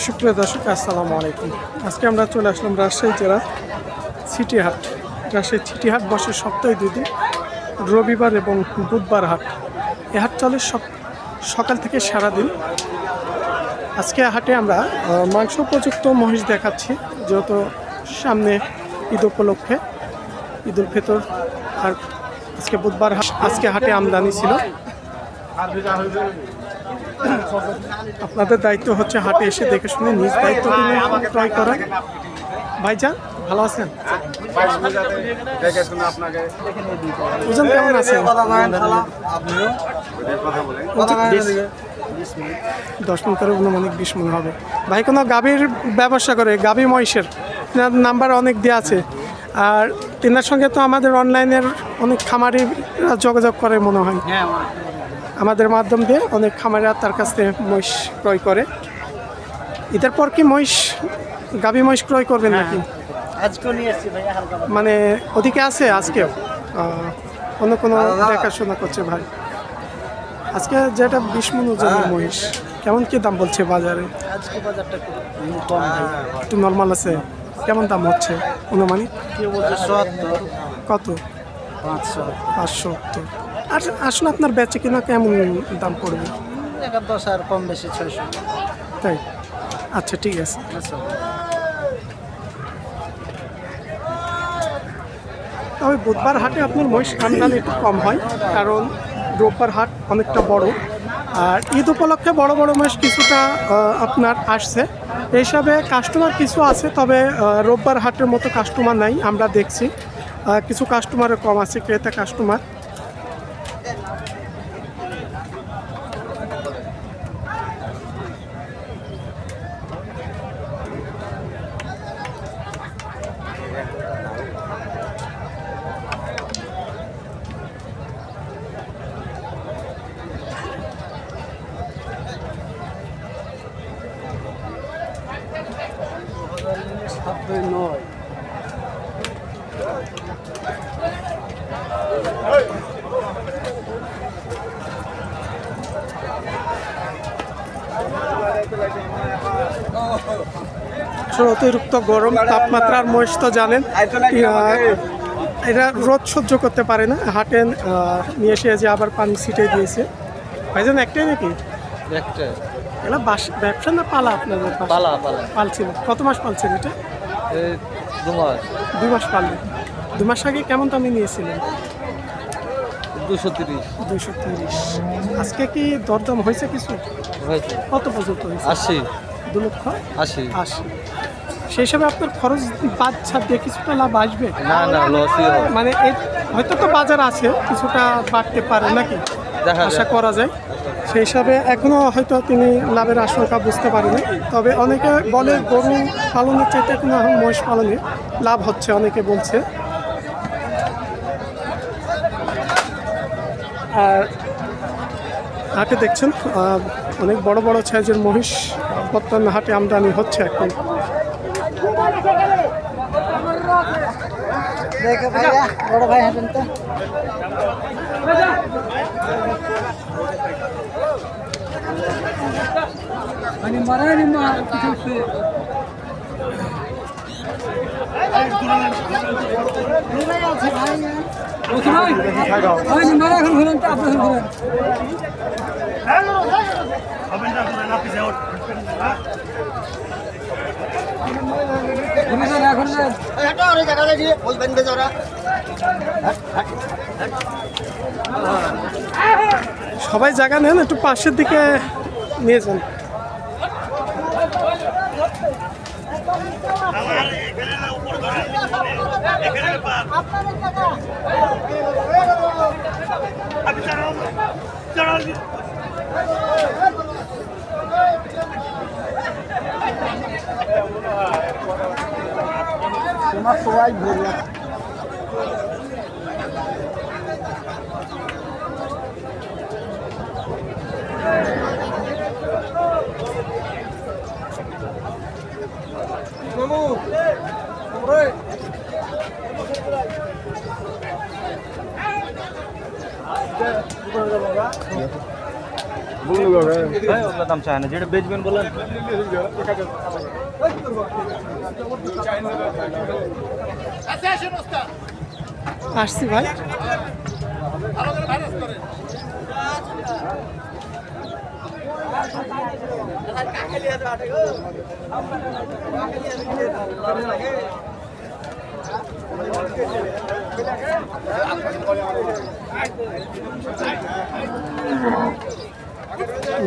সুপ্রিয় দর্শক, আসসালামু আলাইকুম। আজকে আমরা চলে আসলাম রাজশাহী জেলা সিটি হাট। রাজশাহী সিটি হাট বসে সপ্তাহে 2 দিন, রবিবার এবং বুধবার হাট। এ হাট চলে সকাল থেকে সারাদিন। আজকে হাটে আমরা মাংস উপযুক্ত মহিষ দেখাচ্ছি, যেহেতু সামনে ঈদ উপলক্ষে, ঈদ উল ফিতর। আর আজকে বুধবার আজকে হাটে আমদানি ছিল। আপনাদের দায়িত্ব হচ্ছে হাটে এসে দেখে শুনে নিজ দায়িত্ব ক্রয় করা। ভাইজান ভালো আছেন? ওজন কেমন আছে? 10 মন করে অনুমানিক 20 মন হবে। ভাই কোনো গাভীর ব্যবসা করে, গাভী মহিষের নাম্বার অনেক দেওয়া আছে। আর তেনার সঙ্গে তো আমাদের অনলাইনের অনেক খামারিরা যোগাযোগ করে মনে হয়, আমাদের মাধ্যম দিয়ে অনেক খামারিরা তার কাছ থেকে মহিষ ক্রয় করে। ঈদের পর কি গাভী মহিষ ক্রয় করবেন নাকি? মানে ওদিকে আছে আজকে অন্য কোনো দেখাশোনা করছে ভাই? আজকে যেটা 20 মন ওজনের মহিষ, কেমন কি দাম বলছে বাজারে? আজকে বাজারটা কম, একটু নর্মাল আছে। কেমন দাম হচ্ছে অনুমানিক? কত? 570। আর আসলে আপনার বেচে কিনা কেমন দাম পড়বে? 10 আর কম বেশি 600। তাই? আচ্ছা, ঠিক আছে। তবে বুধবার হাটে আপনার মহিষ আমদানি একটু কম হয়, কারণ রোববার হাট অনেকটা বড়। আর ঈদ উপলক্ষে বড় বড় মহিষ কিছুটা আপনার আসছে, এই হিসাবে কাস্টমার কিছু আছে। তবে রোববার হাটের মতো কাস্টমার নাই, আমরা দেখছি কিছু কাস্টমারের কম আছে, ক্রেতা কাস্টমার। অতিরিক্ত গরম তাপমাত্রার মহিষ তো জানেন, এরা রোদ সহ্য করতে পারে না। হাটে নিয়ে এসে যে আবার পানি ছিটে দিয়েছে। ভাইজান একটাই নাকি? একটা। এটা ব্যবসা না পালা আপনাদের? পালছিল। কত মাস পালছেন এটা? 2 মাস। 2 মাস পাললেন। 2 মাস আগে কেমন দামে নিয়েছিলেন? 230। আজকে কি দরদাম হয়েছে কিছু? হয়েছে। কত পর্যন্ত হয়েছে? 80। 2,80,000। সেই হিসাবে আপনার খরচ বাদ ছাড় দিয়ে কিছুটা লাভ আসবে? না, লসই হবে। মানে হয়তো তো বাজার আছে, কিছুটা বাড়তে পারে নাকি আশা করা যায়। সেই হিসাবে এখনও হয়তো তিনি লাভের আশঙ্কা বুঝতে পারেনি। তবে অনেকে বলে গরু পালনের চাইতে এখন মহিষ পালনে লাভ হচ্ছে, অনেকে বলছে। আর হাটে দেখছেন অনেক বড় বড় সাইজের মহিষ বর্তমানে হাটে আমদানি হচ্ছে এখন। বড় ভাই হাঁটেন তো। সবাই জায়গা নেন, একটু পাশের দিকে নিয়ে যান। তোমার সবাই ভরে ভাই ওগুলো দাম চায় না, যেটা বেচবেন বলেন। আসছি ভাই।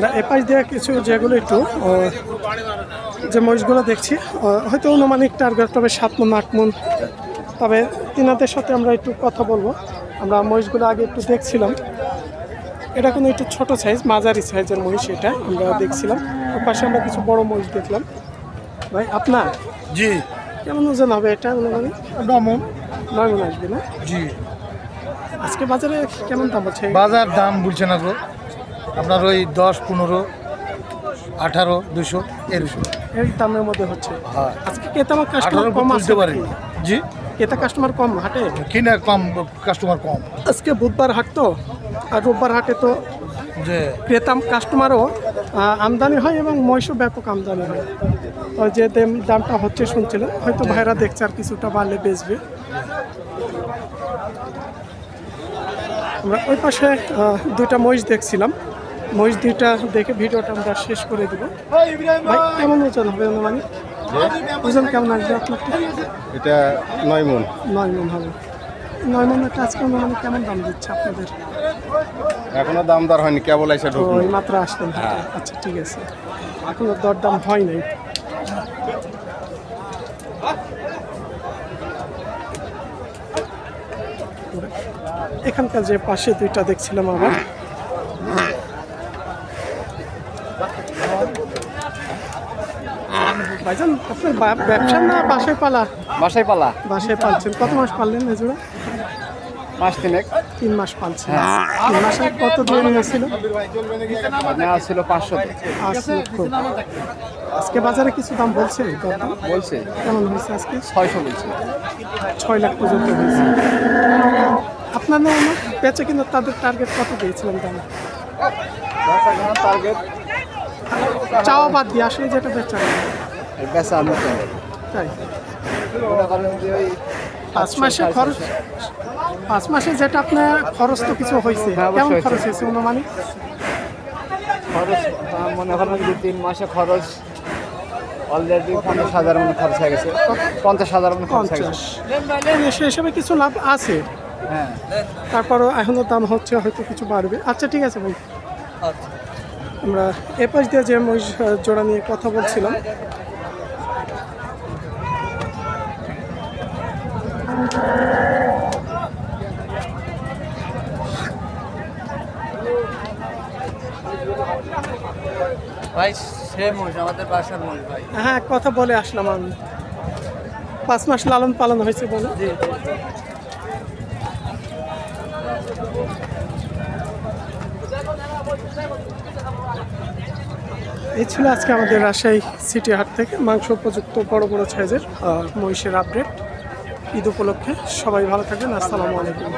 না, এপাশ দিয়ে কিছু যেগুলো একটু যে মহিষগুলো দেখছি হয়তো অনুমানিক টার্গেট, তবে 7 মণ 8 মণ। তবে তিনাদের সাথে আমরা একটু কথা বলবো। আমরা মহিষগুলো আগে একটু দেখছিলাম, এটা কোনো একটু ছোট সাইজ, মাঝারি সাইজের মহিষ, এটা আমরা দেখছিলাম। ওর পাশে আমরা কিছু বড় মহিষ দেখলাম। ভাই আপনার জি কেমন ওজন হবে এটা অনুমানিক? 9 মণ। 9 মণ আসবে না? জি আজকে বাজারে কেমন দাম হচ্ছে? বাজার দাম বলছে না গো, আপনার ওই 10, 15, 18, 200 এরকম। এর দামের মধ্যে হচ্ছে। হ্যাঁ, আজকে ক্রেতা কাস্টমার 18 কম আছে তুলতে পারি। জি ক্রেতা কাস্টমার কম হাটে? কিনা কম, কাস্টমার কম। আজকে বুধবার হাট তো, আর রোববার হাটে তো যে ক্রেতা কাস্টমারও আমদানি হয় এবং মহিষও ব্যাপক আমদানি হয়। তো যে দামটা হচ্ছে শুনছিলেন, হয়তো ভাইরা দেখছে আর কিছুটা বাড়লে বেচবে। আমরা ওই পাশে দুইটা মহিষ দেখছিলাম, মহিষ দুইটা দেখে ভিডিওটা আমরা শেষ করে দেবো। ভাই কেমন ওজন হবে অনুমানিক? ওজন কেমন আসবে আপনার? এটা 9 মণ। 9 মণ হবে। 9 মণ একটা আজকে অনুমানিক কেমন দাম দিচ্ছে আপনাদের? এখনো দাম দর হয়নি, কেবল এসে তো ঢুকলো। এই মাত্র আসলেন হাটে। আচ্ছা ঠিক আছে, এখনো দরদাম হয় নাই। এখানকার যে পাশে দুইটা দেখছিলাম আবার, ভাইজান আপনার ব্যবসা না বাসায় পালা? বাসায় পালা বাসায় পালছেন। কত মাস পাললেন এজোড়া? 5 দিনেক 3 মাস পালছেন। 3 মাসে কত দিয়ে নিয়েছিল? নেওয়া ছিল 500 5 লক্ষ। আজকে বাজারে কিছু দাম বলছে? দরদাম বলছে, কেমন হয়েছে আজকে? 600 বলছে। 6 লাখ পর্যন্ত হয়েছে। আপনার না বেচে কিন্তু তাদের টার্গেট কত দিয়েছিলেন দাম? টার্গেট চাওয়া বাদ দিয়ে আসলে যেটা বেচা বেচা আমি তাই। মনে করেন যে ওই 5 মাসে খরচ, 5 মাসে যেটা আপনার খরচ তো কিছু হয়েছে, হ্যাঁ, অবশ্যই কেমন হয়েছে। খরচ হয়েছে অনুমানিক? খরচ মনে করেন যে 3 মাসে খরচ অলরেডি 50,000 মতো খরচ হয়ে গেছে। 50,000 মতো খরচ হয়ে গেছে। 50 সে হিসাবে কিছু লাভ আছে, হ্যাঁ, তারপরও এখনো দাম হচ্ছে, হয়তো কিছু বাড়বে। আচ্ছা ঠিক আছে ভাই। আমরা এপাশ দিয়ে যে মহিষ জোড়া নিয়ে কথা বলছিলাম, ভাই সেম মহিষ, আমাদের বাসার মহিষ ভাই। হ্যাঁ কথা বলে আসলাম আমি। 5 মাস লালন পালন হয়েছে বলে। এই ছিল আজকে আমাদের রাজশাহী সিটি হাট থেকে মাংস উপযুক্ত বড় বড় সাইজের মহিষের আপডেট। ঈদ উপলক্ষে সবাই ভালো থাকবেন। আসসালামু আলাইকুম।